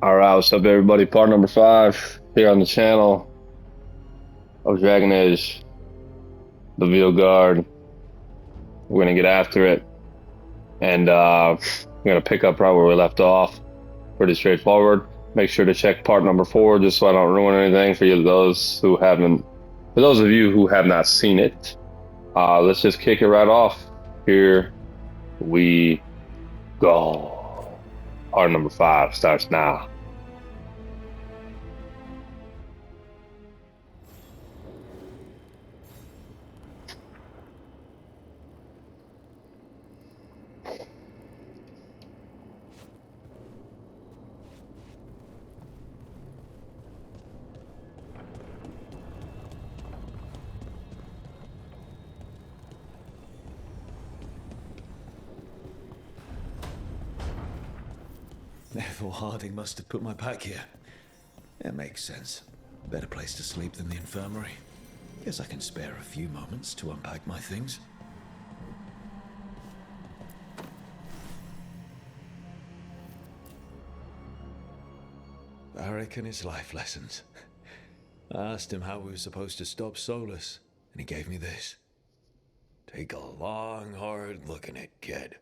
All right, what's up, everybody? Part number 5 here on the channel of Dragon Age, the Veilguard. We're gonna get after it, and we're gonna pick up right where we left off. Pretty straightforward. Make sure to check part number 4, just so I don't ruin anything for you, for those of you who have not seen it. Let's just kick it right off. Here we go. Part number 5 starts now. Therefore, Harding must have put my pack here. It makes sense. Better place to sleep than the infirmary. Guess I can spare a few moments to unpack my things. Varric and his life lessons. I asked him how we were supposed to stop Solus, and he gave me this. Take a long, hard look at it, kid.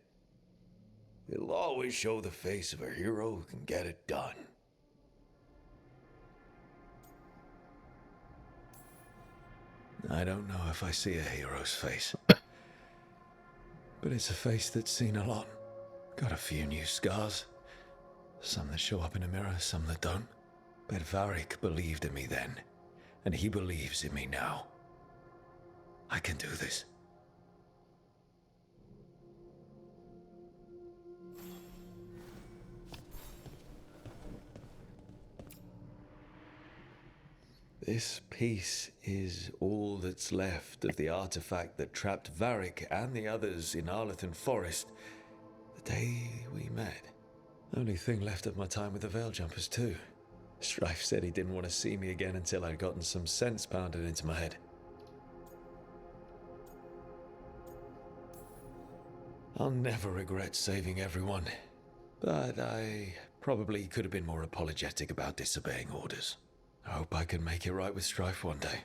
It'll always show the face of a hero who can get it done. I don't know if I see a hero's face. But it's a face that's seen a lot. Got a few new scars. Some that show up in a mirror, some that don't. But Varric believed in me then, and he believes in me now. I can do this. This piece is all that's left of the artifact that trapped Varric and the others in Arlethan Forest the day we met. Only thing left of my time with the Veil Jumpers too. Strife said he didn't want to see me again until I'd gotten some sense pounded into my head. I'll never regret saving everyone, but I probably could have been more apologetic about disobeying orders. I hope I can make it right with Strife one day.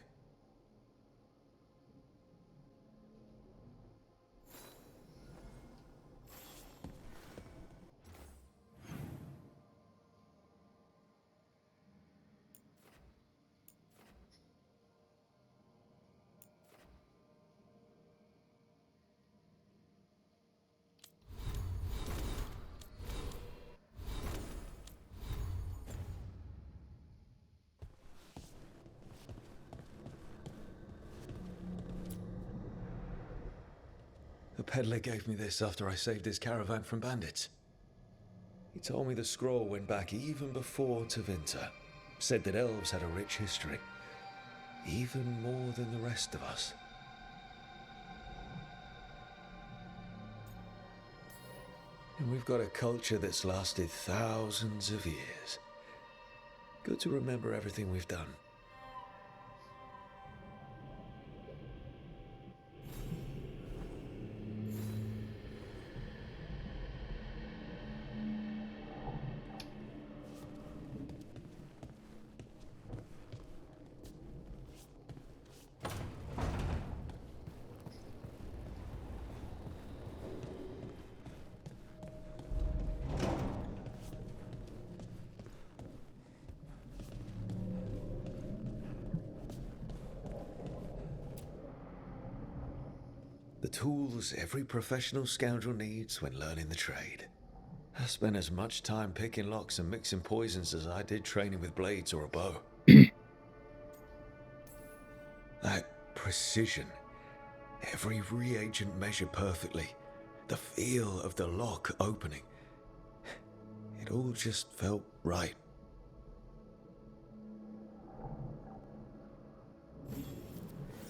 The peddler gave me this after I saved his caravan from bandits. He told me the scroll went back even before Tevinter. Said that elves had a rich history, even more than the rest of us. And we've got a culture that's lasted thousands of years. Good to remember everything we've done. The tools every professional scoundrel needs when learning the trade. I spent as much time picking locks and mixing poisons as I did training with blades or a bow. That precision, every reagent measured perfectly, the feel of the lock opening, it all just felt right.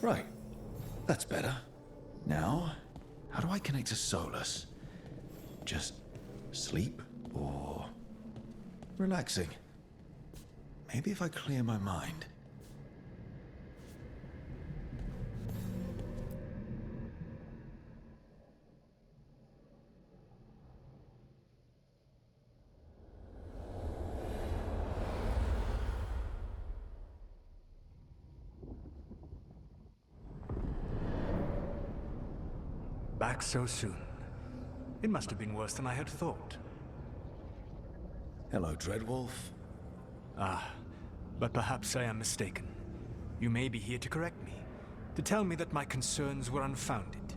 Right, that's better. Now, how do I connect to Solus? Just sleep or relaxing? Maybe if I clear my mind. back so soon. It must have been worse than I had thought. Hello, Dreadwolf. Ah, but perhaps I am mistaken. You may be here to correct me, to tell me that my concerns were unfounded.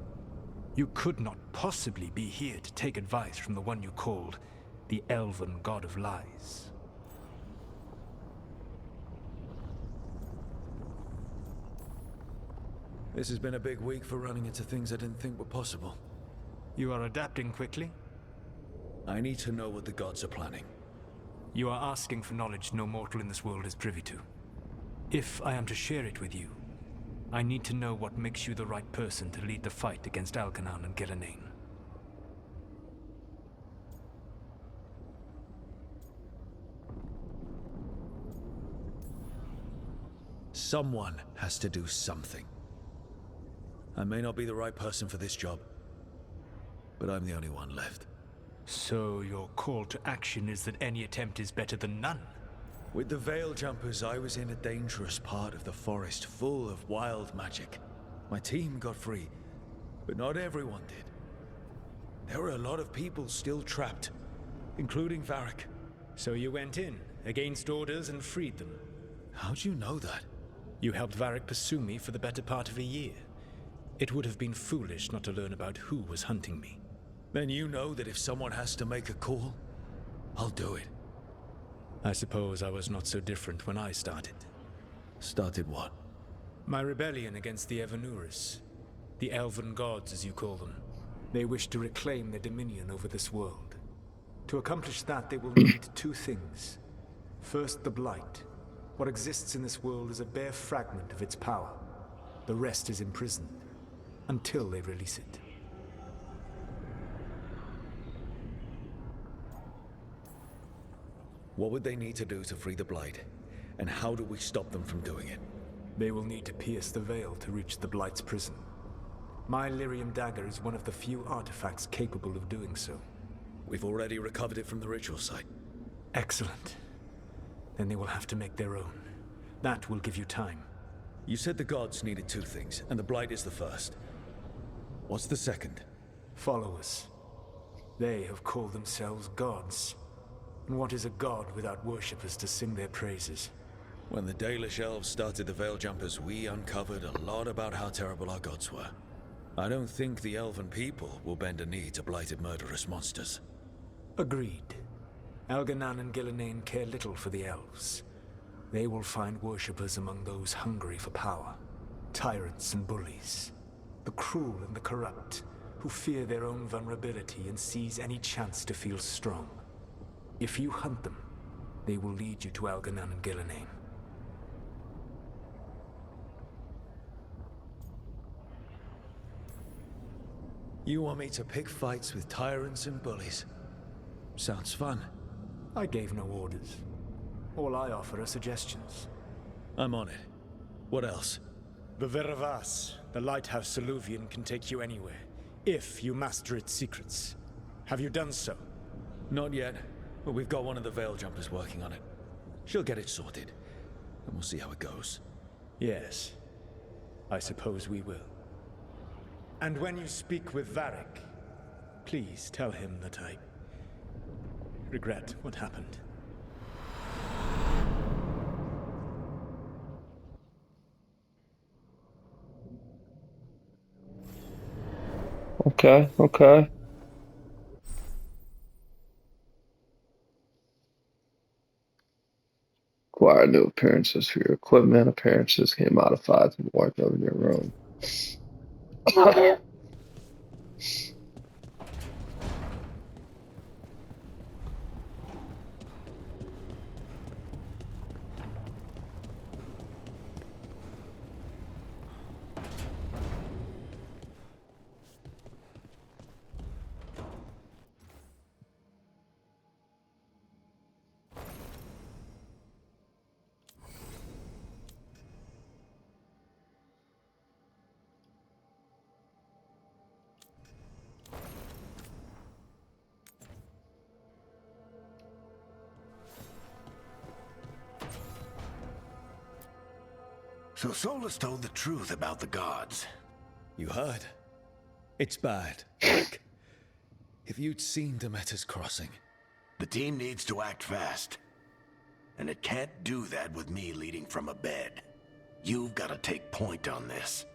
You could not possibly be here to take advice from the one you called the Elven God of Lies. This has been a big week for running into things I didn't think were possible. You are adapting quickly? I need to know what the gods are planning. You are asking for knowledge no mortal in this world is privy to. If I am to share it with you, I need to know what makes you the right person to lead the fight against Algernon and Gillenane. Someone has to do something. I may not be the right person for this job, but I'm the only one left. So your call to action is that any attempt is better than none? With the Veil Jumpers, I was in a dangerous part of the forest full of wild magic. My team got free, but not everyone did. There were a lot of people still trapped, including Varric. So you went in, against orders, and freed them? How'd you know that? You helped Varric pursue me for the better part of a year. It would have been foolish not to learn about who was hunting me. Then you know that if someone has to make a call, I'll do it. I suppose I was not so different when I started. Started what? My rebellion against the Evanuris. The Elven Gods, as you call them. They wish to reclaim their dominion over this world. To accomplish that, they will need two things. First, the Blight. What exists in this world is a bare fragment of its power. The rest is imprisoned, until they release it. What would they need to do to free the Blight? And how do we stop them from doing it? They will need to pierce the veil to reach the Blight's prison. My Lyrium dagger is one of the few artifacts capable of doing so. We've already recovered it from the ritual site. Excellent. Then they will have to make their own. That will give you time. You said the gods needed two things, and the Blight is the first. What's the second? Followers. They have called themselves gods. And what is a god without worshippers to sing their praises? When the Dalish elves started the Veil Jumpers, we uncovered a lot about how terrible our gods were. I don't think the elven people will bend a knee to blighted murderous monsters. Agreed. Algernon and Gillenane care little for the elves. They will find worshippers among those hungry for power. Tyrants and bullies. The cruel and the corrupt, who fear their own vulnerability and seize any chance to feel strong. If you hunt them, they will lead you to Algernon and Gillenane. You want me to pick fights with tyrants and bullies? Sounds fun. I gave no orders. All I offer are suggestions. I'm on it. What else? The Veravas, the lighthouse Soluvian, can take you anywhere, if you master its secrets. Have you done so? Not yet, but we've got one of the Veil Jumpers working on it. She'll get it sorted, and we'll see how it goes. Yes, I suppose we will. And when you speak with Varric, please tell him that I regret what happened. Okay, okay. Acquire new appearances for your equipment. Appearances can be modified to work over your room. So Solus told the truth about the gods. You heard? It's bad, Rick. If you'd seen Demeter's crossing... The team needs to act fast. And it can't do that with me leading from a bed. You've got to take point on this.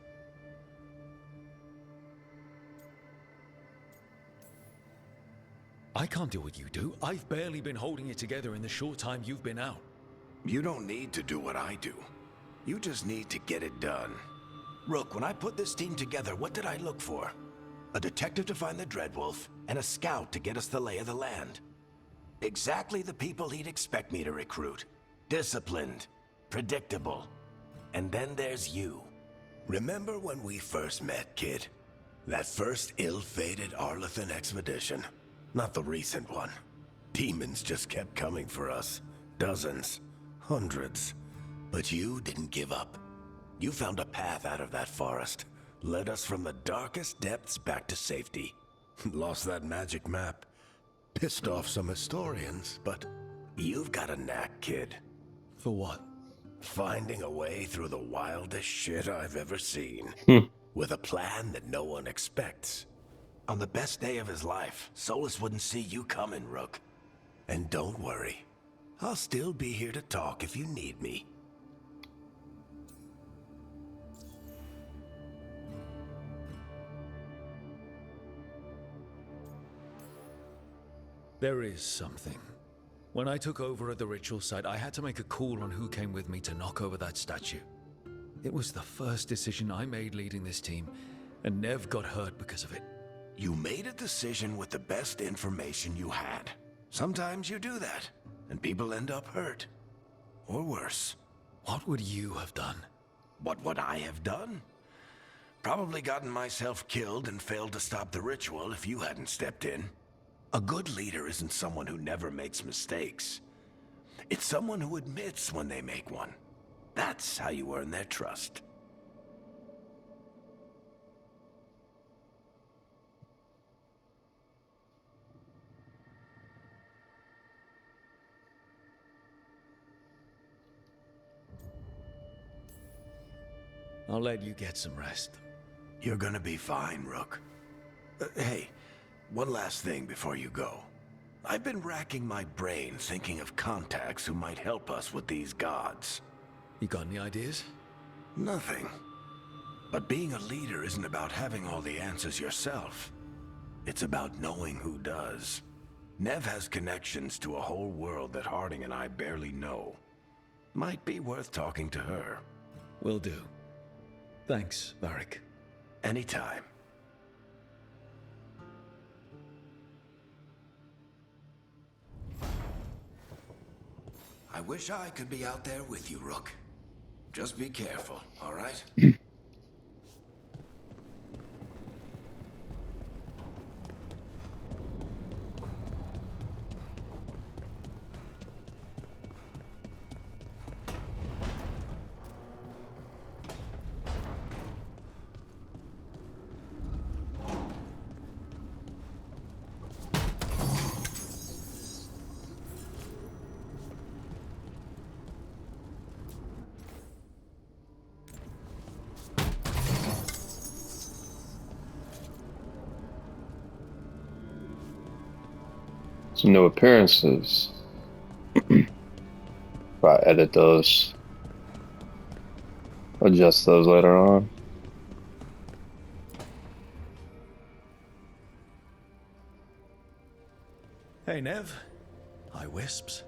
I can't do what you do. I've barely been holding it together in the short time you've been out. You don't need to do what I do. You just need to get it done. Rook, when I put this team together, what did I look for? A detective to find the Dreadwolf, and a scout to get us the lay of the land. Exactly the people he'd expect me to recruit. Disciplined, predictable. And then there's you. Remember when we first met, kid? That first ill-fated Arlathan expedition. Not the recent one. Demons just kept coming for us. Dozens. Hundreds. But you didn't give up. You found a path out of that forest. Led us from the darkest depths back to safety. Lost that magic map. Pissed off some historians, but you've got a knack, kid. For what? Finding a way through the wildest shit I've ever seen. With a plan that no one expects. On the best day of his life, Solus wouldn't see you coming, Rook. And don't worry. I'll still be here to talk if you need me. There is something. When I took over at the ritual site, I had to make a call on who came with me to knock over that statue. It was the first decision I made leading this team, and Nev got hurt because of it. You made a decision with the best information you had. Sometimes you do that, and people end up hurt. Or worse. What would you have done? What would I have done? Probably gotten myself killed and failed to stop the ritual if you hadn't stepped in. A good leader isn't someone who never makes mistakes. It's someone who admits when they make one. That's how you earn their trust. I'll let you get some rest. You're gonna be fine, Rook. Hey, one last thing before you go. I've been racking my brain thinking of contacts who might help us with these gods. You got any ideas? Nothing. But being a leader isn't about having all the answers yourself. It's about knowing who does. Nev has connections to a whole world that Harding and I barely know. Might be worth talking to her. Will do. Thanks, Varric. Anytime. I wish I could be out there with you, Rook. Just be careful, all right? Some new appearances. If I edit those, adjust those later on. Hey, Nev. Hi, Wisps.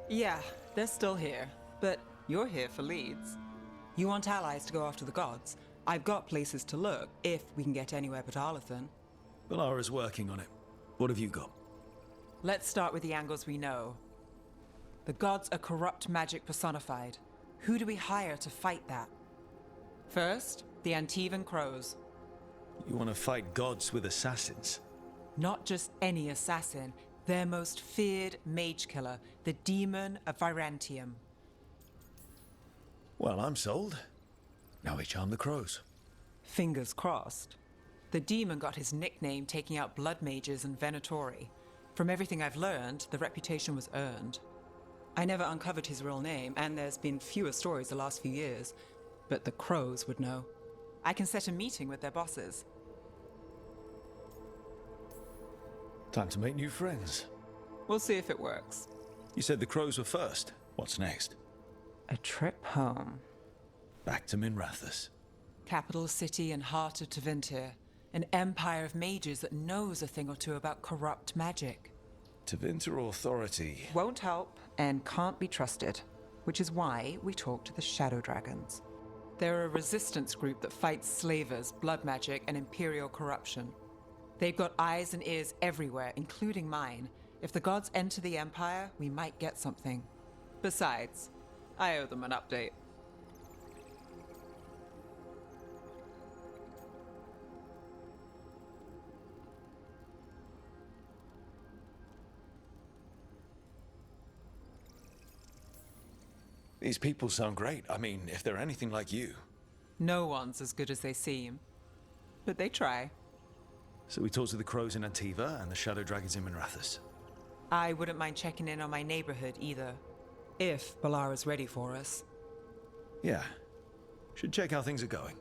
Yeah, they're still here, but you're here for leads. You want allies to go after the gods? I've got places to look, if we can get anywhere but Arlathan. Valara's working on it. What have you got? Let's start with the angles we know. The gods are corrupt magic personified. Who do we hire to fight that? First, the Antivan Crows. You want to fight gods with assassins? Not just any assassin, their most feared mage killer, the Demon of Virantium. Well, I'm sold. Now we charm the crows. Fingers crossed. The demon got his nickname taking out blood mages and Venatori. From everything I've learned, the reputation was earned. I never uncovered his real name, and there's been fewer stories the last few years, but the crows would know. I can set a meeting with their bosses. Time to make new friends. We'll see if it works. You said the crows were first. What's next? A trip home. Back to Minrathous. Capital city and heart of Tevinter. An empire of mages that knows a thing or two about corrupt magic. Tevinter Authority. Won't help and can't be trusted, which is why we talk to the Shadow Dragons. They're a resistance group that fights slavers, blood magic, and imperial corruption. They've got eyes and ears everywhere, including mine. If the gods enter the Empire, we might get something. Besides, I owe them an update. These people sound great. I mean, if they're anything like you. No one's as good as they seem. But they try. So we talked to the crows in Antiva and the Shadow Dragons in Minrathous. I wouldn't mind checking in on my neighborhood either. If Balara's ready for us. Yeah. Should check how things are going.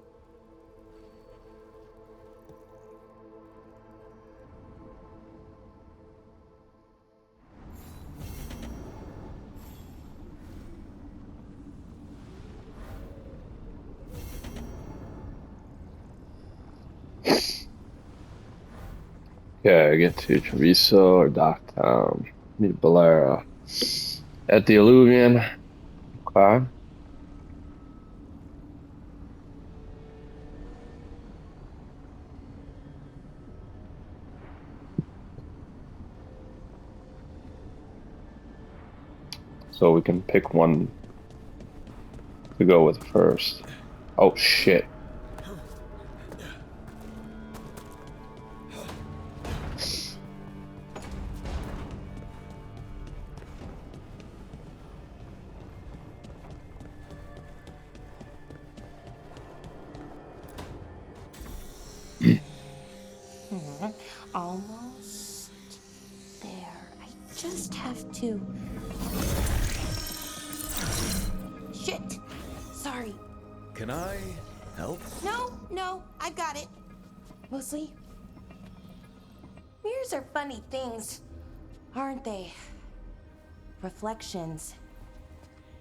Okay, get to Treviso or Docktown. Meet Balara. At the Alluvian. Okay. So we can pick one to go with first. Oh shit. Almost there. I just have to. Shit! Sorry. Can I help? No, I've got it. Mostly. Mirrors are funny things, aren't they? Reflections.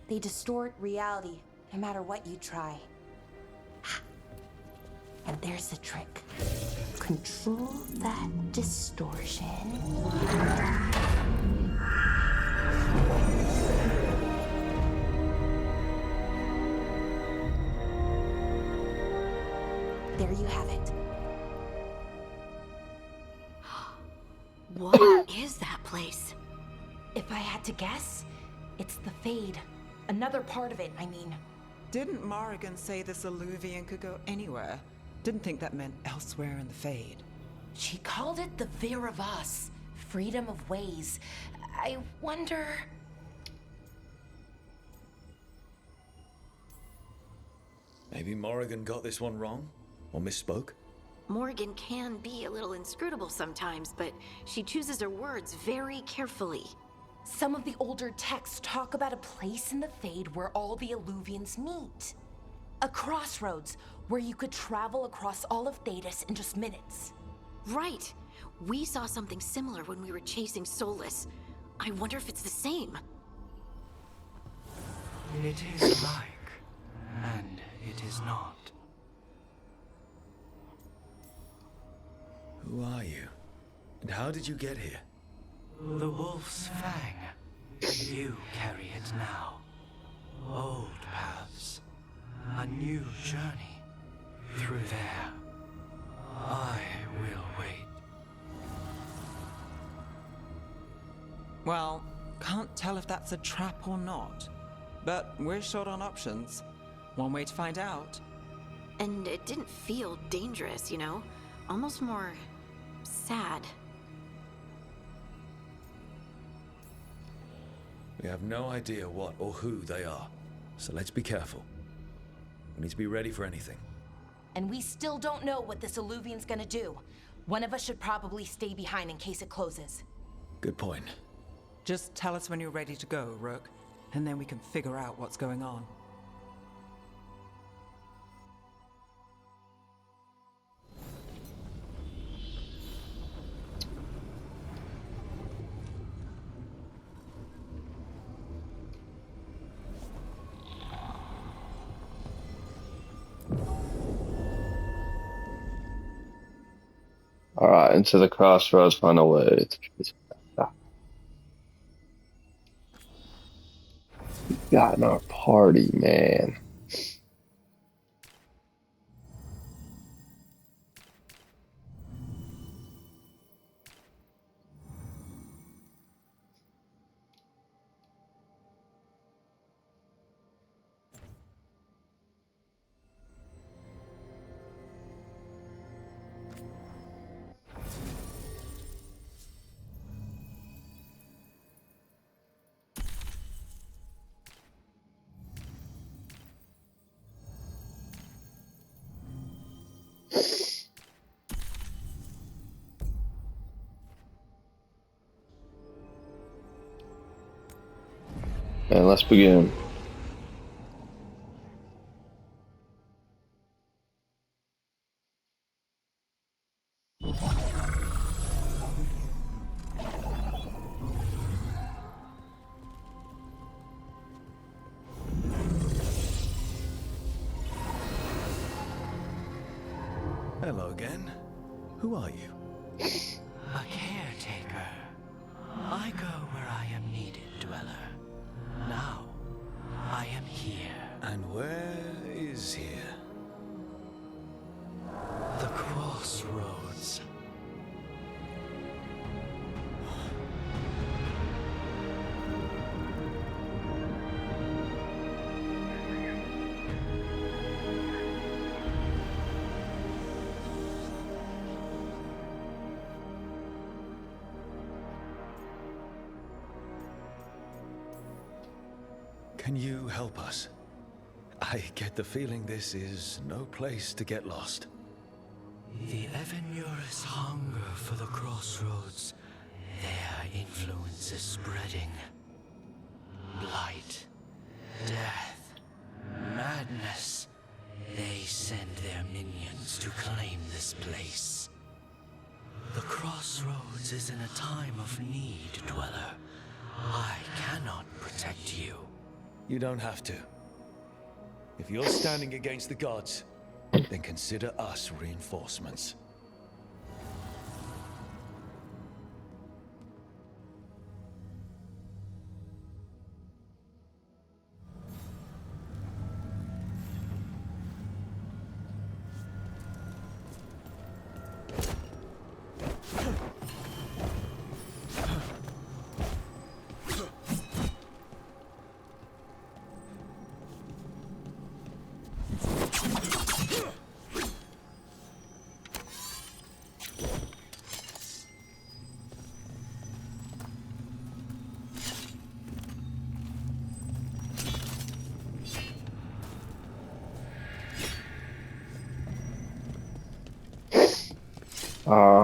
They distort reality, no matter what you try. And there's the trick. Control that distortion. There you have it. What is that place? If I had to guess, it's the Fade. Another part of it, I mean. Didn't Morrigan say this Alluvian could go anywhere? Didn't think that meant elsewhere in the Fade. She called it the Vir of Us, freedom of ways. I wonder... Maybe Morrigan got this one wrong? Or misspoke? Morgan can be a little inscrutable sometimes, but she chooses her words very carefully. Some of the older texts talk about a place in the Fade where all the Alluvians meet. A crossroads where you could travel across all of Thedas in just minutes. Right. We saw something similar when we were chasing Solus. I wonder if it's the same. It is like, and it is not. Who are you? And how did you get here? The Wolf's Fang. You carry it now. Old paths. A new journey. Through there. I will wait. Well, can't tell if that's a trap or not. But we're short on options. One way to find out. And it didn't feel dangerous, you know? Almost more... sad. We have no idea what or who they are, so let's be careful. We need to be ready for anything. And we still don't know what this Alluvian's gonna do. One of us should probably stay behind in case it closes. Good point. Just tell us when you're ready to go, Rook, and then we can figure out what's going on. All right, into the crossroads, find a way. Got in our party, man. And let's begin. Hello again. Who are you? A caretaker. I go where I am needed, Dweller. Now, I am here. And where is here? The Crossroads. Can you help us? I get the feeling this is no place to get lost. The Evanurus hunger for the Crossroads. Their influence is spreading. Blight, death, madness. They send their minions to claim this place. The Crossroads is in a time of need, Dweller. I cannot protect you. You don't have to. If you're standing against the gods, then consider us reinforcements.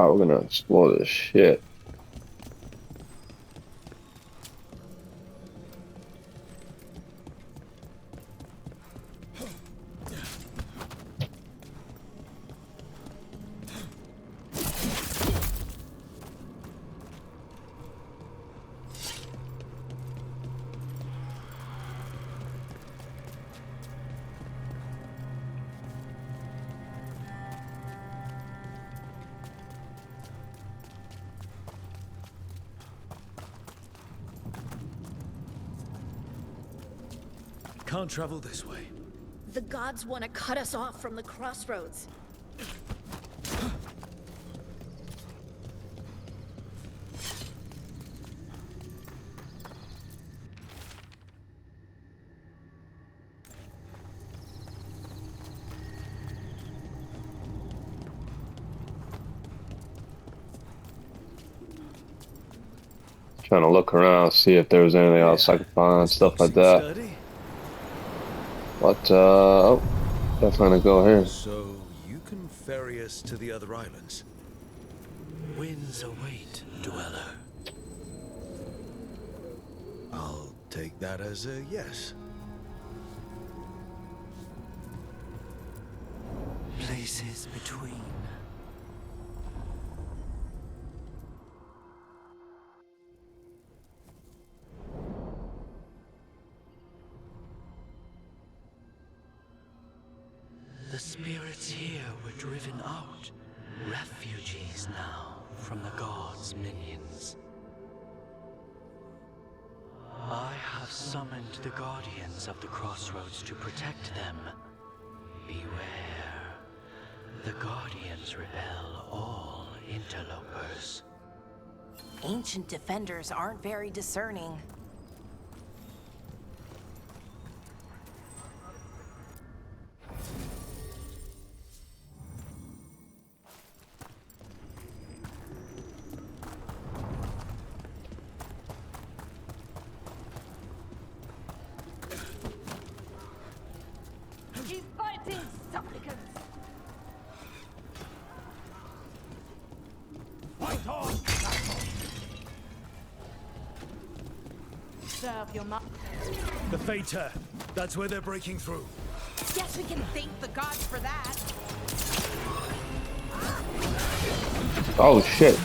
We're gonna explore this shit. Can't travel this way. The gods want to cut us off from the Crossroads. Trying to look around, see if there was anything else I could find, stuff like that. Sturdy. But, oh, definitely gonna go here. So you can ferry us to the other islands? Winds await, Dweller. I'll take that as a yes. Places between. The spirits here were driven out, Refugees now from the gods' minions. I have summoned the guardians of the Crossroads to protect them. Beware. The guardians repel all interlopers. Ancient defenders aren't very discerning. Keep fighting, supplicants! Fight on! Serve your The Fater. That's where they're breaking through. Guess we can thank the gods for that. Oh shit.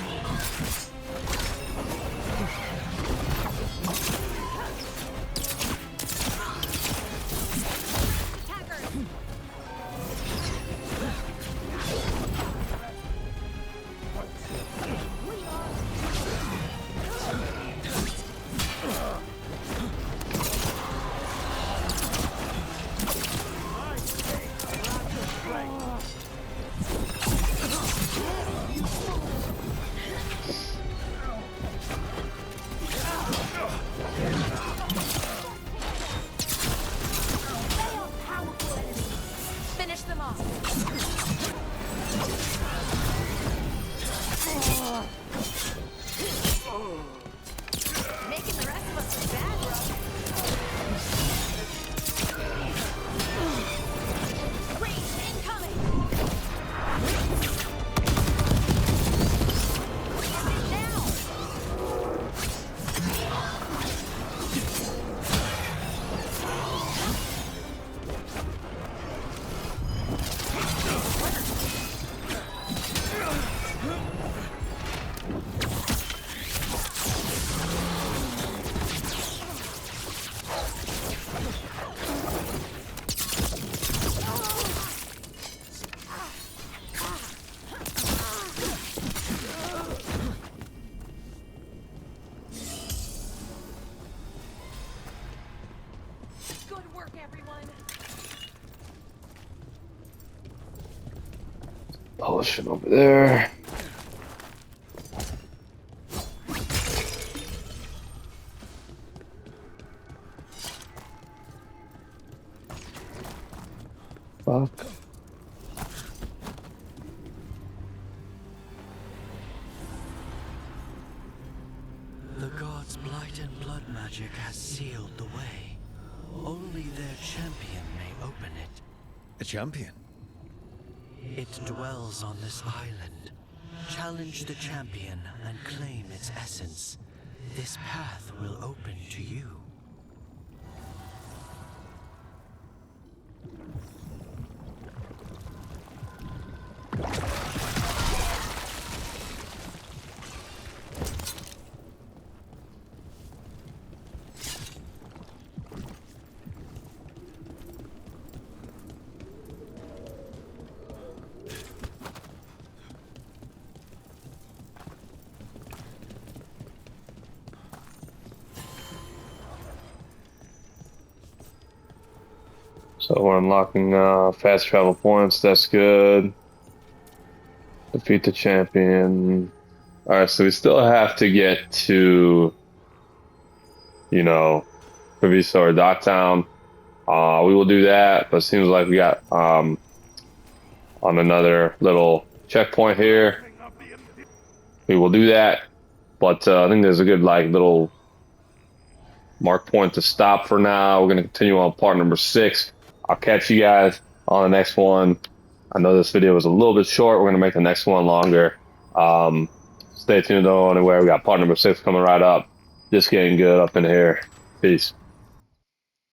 Finish them off. Making the rest of us look bad, bro. Rage incoming. Now. Good work, everyone. Potion over there. Fuck. The gods' blight and blood magic has sealed the way. Only their champion may open it. A champion? It dwells on this island. Challenge the champion and claim its essence. This path will open to you. So we're unlocking fast travel points. That's good. Defeat the champion. Alright, so we still have to get to, you know, Treviso or Docktown. We will do that, but it seems like we got on another little checkpoint here. We will do that, but I think there's a good like little mark point to stop for now. We're going to continue on part number 6. I'll catch you guys on the next one. I know this video was a little bit short. We're going to make the next one longer. Stay tuned though anyway. We got part number 6 coming right up. Just getting good up in here. Peace.